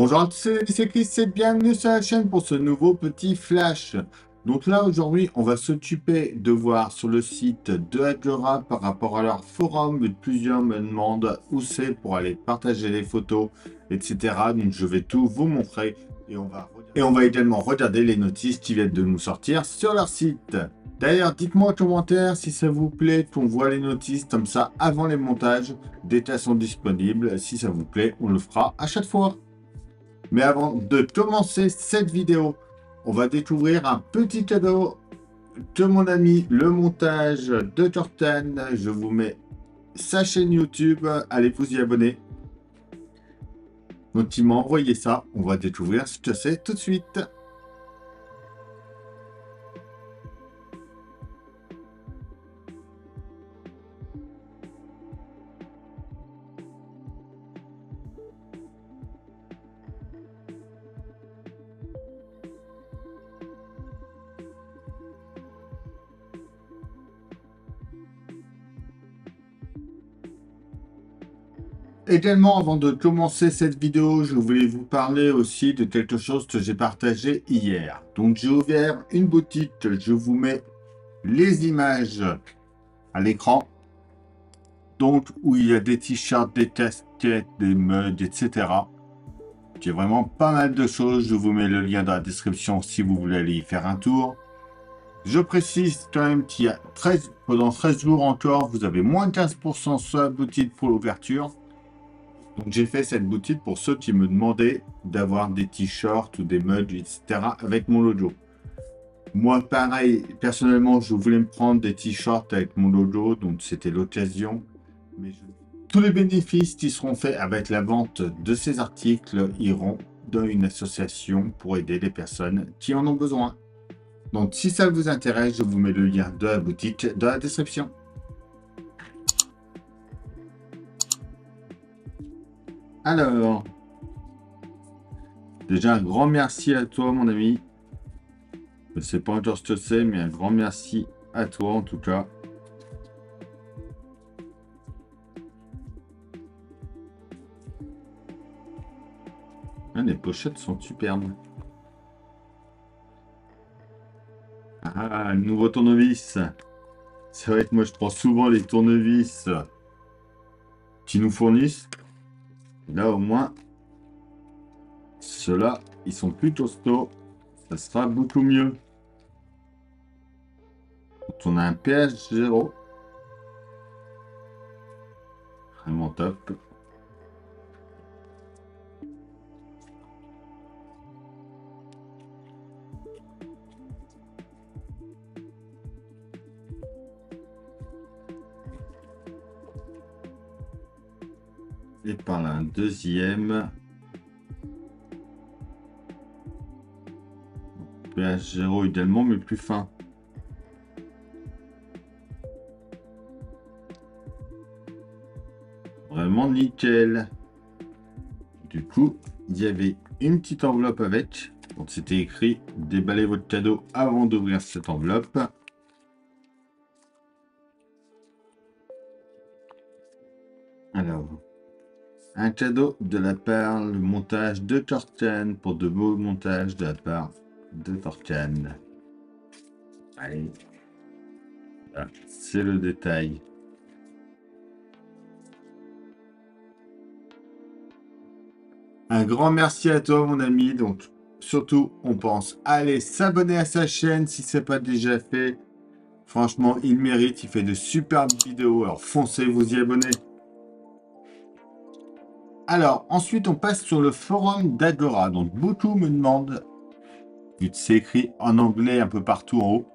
Bonjour à tous, c'est Chris et bienvenue sur la chaîne pour ce nouveau petit flash. Donc là aujourd'hui on va s'occuper de voir sur le site de Agora par rapport à leur forum. Plusieurs me demandent où c'est pour aller partager les photos, etc. Donc je vais tout vous montrer et on va également regarder les notices qui viennent de nous sortir sur leur site. D'ailleurs, dites-moi en commentaire si ça vous plaît qu'on voit les notices comme ça avant les montages. Des tas sont disponibles. Si ça vous plaît, on le fera à chaque fois. Mais avant de commencer cette vidéo, on va découvrir un petit cadeau de mon ami le montage de Corten. Je vous mets sa chaîne YouTube, allez vous y abonner. Donc il m'a envoyé ça, on va découvrir ce que c'est tout de suite. Également, avant de commencer cette vidéo, je voulais vous parler aussi de quelque chose que j'ai partagé hier. Donc j'ai ouvert une boutique, je vous mets les images à l'écran. Donc où il y a des t-shirts, des casquettes, des mugs, etc. J'ai vraiment pas mal de choses, je vous mets le lien dans la description si vous voulez aller y faire un tour. Je précise quand même qu'il y a pendant 13 jours encore, vous avez moins de 15% sur la boutique pour l'ouverture. Donc j'ai fait cette boutique pour ceux qui me demandaient d'avoir des t-shirts ou des mugs, etc. avec mon logo. Moi, pareil, personnellement, je voulais me prendre des t-shirts avec mon logo, donc c'était l'occasion. Tous les bénéfices qui seront faits avec la vente de ces articles iront dans une association pour aider les personnes qui en ont besoin. Donc si ça vous intéresse, je vous mets le lien de la boutique dans la description. Alors, déjà un grand merci à toi mon ami. Je ne sais pas encore ce que c'est, mais un grand merci à toi en tout cas. Ah, les pochettes sont superbes. Ah, le nouveau tournevis. C'est vrai que moi je prends souvent les tournevis qui nous fournissent. Là au moins, ceux-là, ils sont plus costauds. Ça sera beaucoup mieux. Quand on a un PH0. Vraiment top. Et par là, un deuxième. PH0 également, mais plus fin. Vraiment nickel. Du coup, il y avait une petite enveloppe avec. Donc c'était écrit « Déballez votre cadeau avant d'ouvrir cette enveloppe ». Alors, un cadeau de la part, le montage de Corten pour de beaux montages de la part de Corten. Allez, voilà, c'est le détail. Un grand merci à toi mon ami. Donc surtout, on pense aller s'abonner à sa chaîne si ce n'est pas déjà fait. Franchement, il mérite, il fait de superbes vidéos. Alors foncez vous y abonner. Alors, ensuite, on passe sur le forum d'Agora. Donc, beaucoup me demandent, c'est écrit en anglais un peu partout en haut,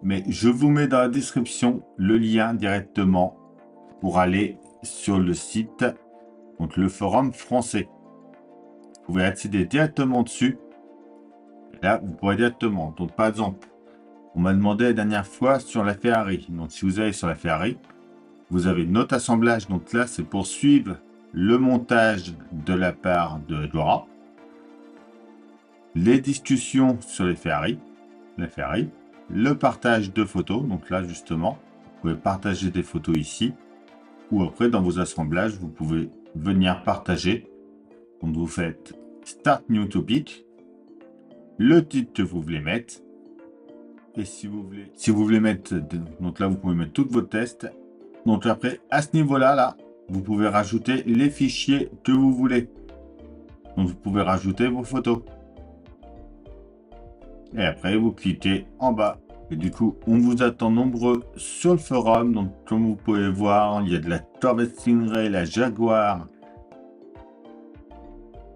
mais je vous mets dans la description le lien directement pour aller sur le site, donc le forum français. Vous pouvez accéder directement dessus. Et là, vous pourrez directement. Donc, par exemple, on m'a demandé la dernière fois sur la Ferrari. Donc, si vous allez sur la Ferrari, vous avez notre assemblage. Donc là, c'est pour suivre le montage de la part de Dora, les discussions sur les Ferrari, le partage de photos. Donc là, justement, vous pouvez partager des photos ici, ou après, dans vos assemblages, vous pouvez venir partager. Donc vous faites Start New Topic, le titre que vous voulez mettre. Et si vous voulez mettre, donc là vous pouvez mettre tous vos tests. Donc après, à ce niveau-là, là, vous pouvez rajouter les fichiers que vous voulez. Donc vous pouvez rajouter vos photos. Et après, vous cliquez en bas. Et du coup, on vous attend nombreux sur le forum. Donc comme vous pouvez voir, il y a de la Corvette Stingray, la Jaguar,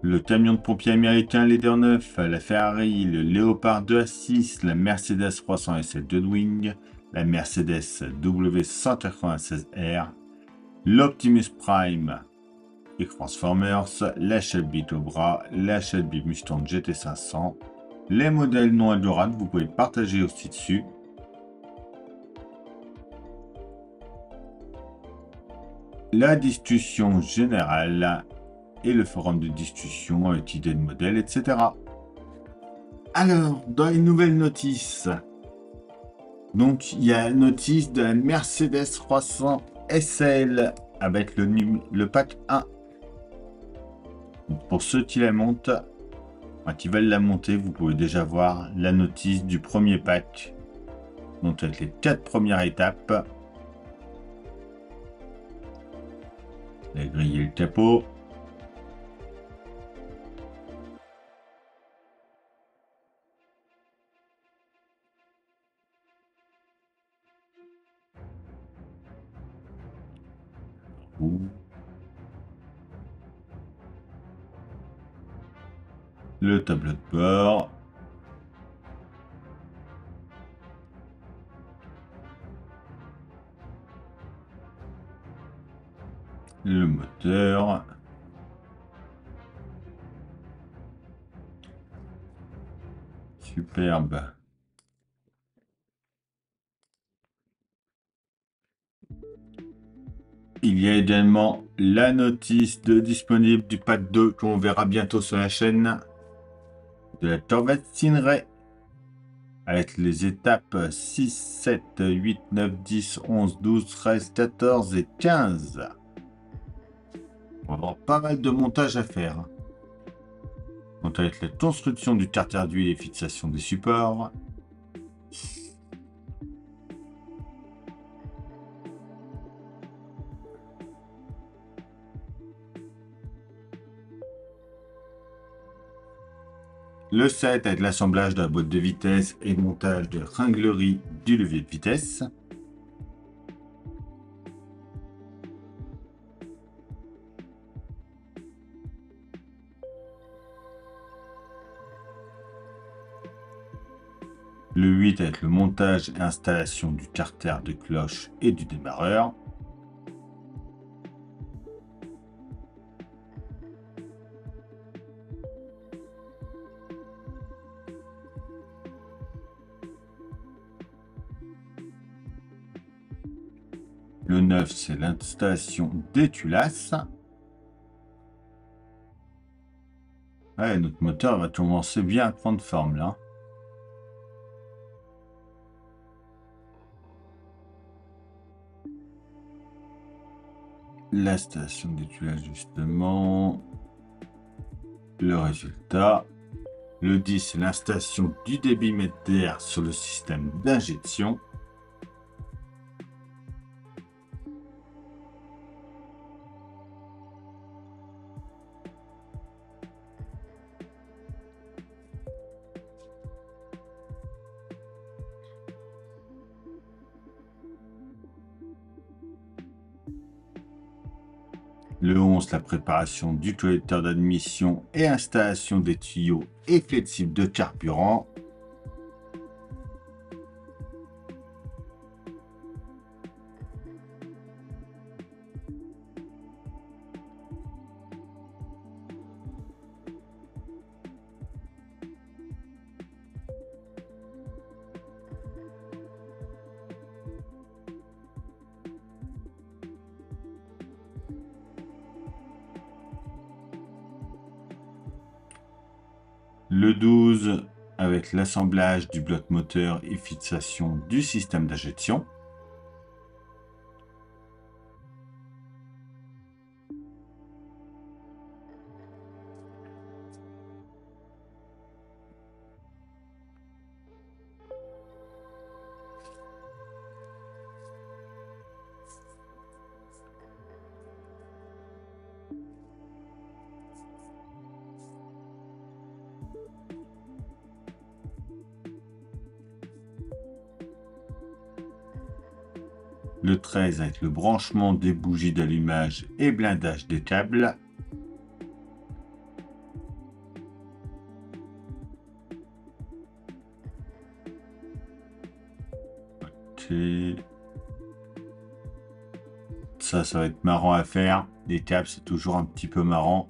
le camion de pompier américain Leader 9, la Ferrari, le Léopard 2A6, la Mercedes 300 SL Goldwing, la Mercedes W196R, l'Optimus Prime et Transformers, la Shelby Cobra, la Shelby Mustang GT500, les modèles non adorables, vous pouvez partager aussi dessus. La discussion générale et le forum de discussion avec idées de modèles, etc. Alors, dans les nouvelles notices, donc il y a une notice de la Mercedes 300 SL avec le pack 1. Donc, pour ceux qui la montent, qui veulent la monter, vous pouvez déjà voir la notice du premier pack. Donc avec les 4 premières étapes. La grille et le capot. Le tableau de bord. Le moteur. Superbe. Il y a également la notice disponible du pack 2 qu'on verra bientôt sur la chaîne de la Corvette Stingray avec les étapes 6, 7, 8, 9, 10, 11, 12, 13, 14 et 15. On va avoir pas mal de montage à faire. Donc avec la construction du carter d'huile et fixation des supports. Le set avec l'assemblage de la boîte de vitesse et le montage de ringlerie du levier de vitesse. Le 8 avec le montage et installation du carter de cloche et du démarreur. Le 9, c'est l'installation des tuilasses. Ouais, notre moteur va commencer bien à prendre forme là. L'installation des tuilasses justement. Le résultat. Le 10, c'est l'installation du débitmètre d'air sur le système d'injection. Le 11, la préparation du collecteur d'admission et installation des tuyaux et flexibles de carburant. Le 12, avec l'assemblage du bloc moteur et fixation du système d'injection. Le 13 avec le branchement des bougies d'allumage et blindage des câbles. Ok. Ça va être marrant à faire. Les câbles, c'est toujours un petit peu marrant.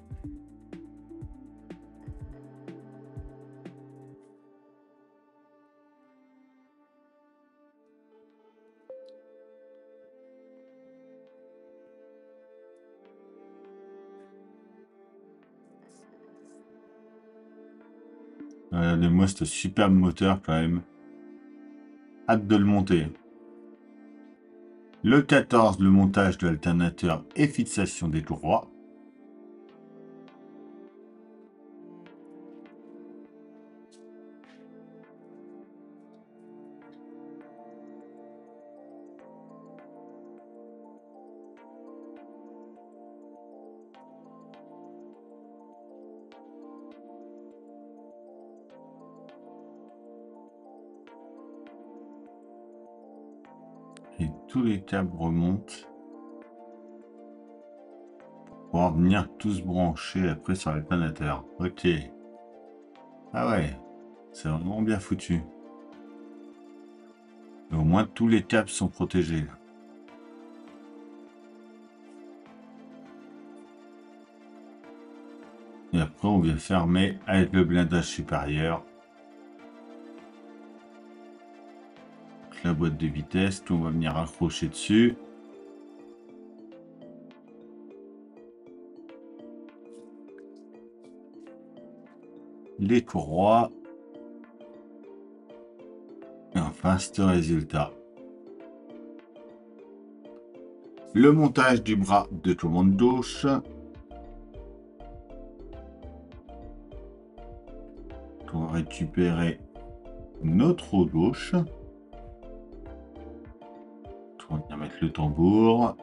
Regardez-moi ce superbe moteur quand même. Hâte de le monter. Le 14, le montage de l'alternateur et fixation des courroies. Et tous les câbles remontent. Pour en venir tous branchés après sur l'alternateur. Ok. Ah ouais, c'est vraiment bien foutu. Et au moins tous les câbles sont protégés. Et après on vient fermer avec le blindage supérieur. La boîte de vitesse, tout on va venir accrocher dessus. Les courroies. Et enfin, ce résultat. Le montage du bras de commande gauche. On va récupérer notre roue gauche. On va venir mettre le tambour.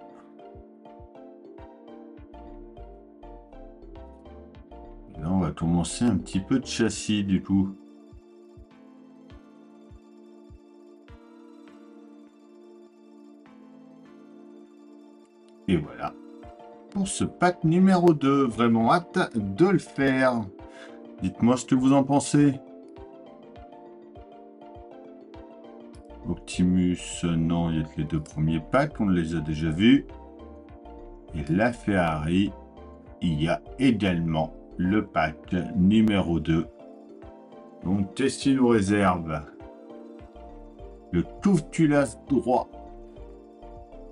Et là, on va commencer un petit peu de châssis du coup. Et voilà. Pour ce pack numéro 2, vraiment hâte de le faire. Dites-moi ce que vous en pensez. Optimus, non, il y a que les deux premiers packs, on les a déjà vus. Et la Ferrari, il y a également le pack numéro 2. Donc, tester nos réserves. Le Touftulas droit.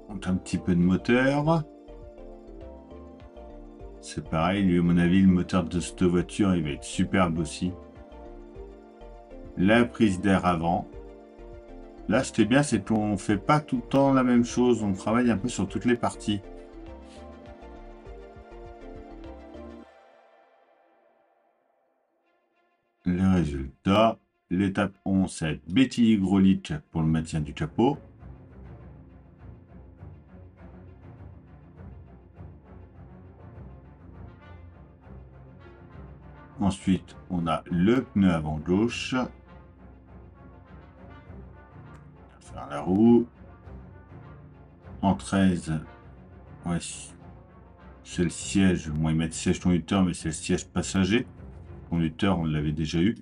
Donc, un petit peu de moteur. C'est pareil, lui, à mon avis, le moteur de cette voiture, il va être superbe aussi. La prise d'air avant. Là, ce qui est bien, c'est qu'on ne fait pas tout le temps la même chose. On travaille un peu sur toutes les parties. Les résultats. L'étape 11, c'est bétille hydraulique pour le maintien du capot. Ensuite, on a le pneu avant gauche. On va faire la roue. En 13, ouais, c'est le siège. Bon, ils mettent siège conducteur, mais c'est le siège passager. Conducteur, on l'avait déjà eu.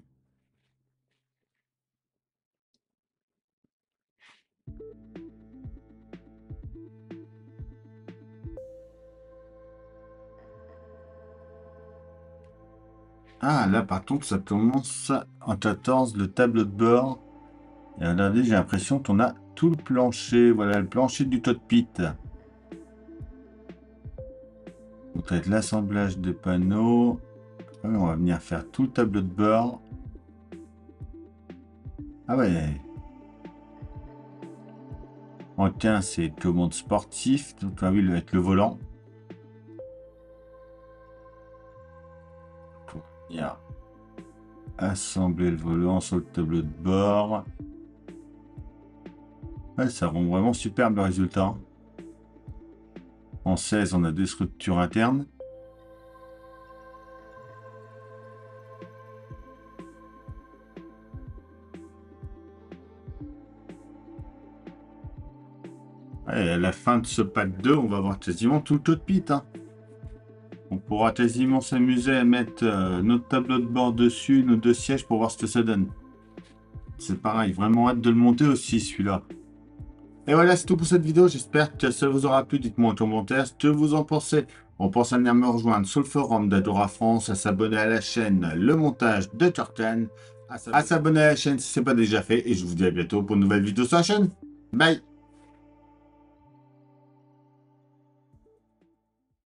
Ah, là, par contre, ça commence en 14, le tableau de bord. Et regardez, j'ai l'impression qu'on a tout le plancher. Voilà, le plancher du cockpit. Donc, avec l'assemblage des panneaux. On va venir faire tout le tableau de bord. Ah ouais. En 15, c'est commande sportif. Donc, là, oui, avec le volant. Pour venir assembler le volant sur le tableau de bord. Ouais, ça rend vraiment superbe le résultat. En 16, on a des structures internes. Ouais, Et à la fin de ce pack 2, on va avoir quasiment tout le cockpit. Hein. On pourra quasiment s'amuser à mettre notre tableau de bord dessus, nos 2 sièges pour voir ce que ça donne. C'est pareil, vraiment hâte de le monter aussi celui-là. Et voilà, c'est tout pour cette vidéo. J'espère que ça vous aura plu. Dites-moi en commentaire ce que vous en pensez. On pense à venir me rejoindre sur le forum d'Adora France, à s'abonner à la chaîne Le Montage de Turkan, à s'abonner à la chaîne si ce n'est pas déjà fait. Et je vous dis à bientôt pour une nouvelle vidéo sur la chaîne. Bye!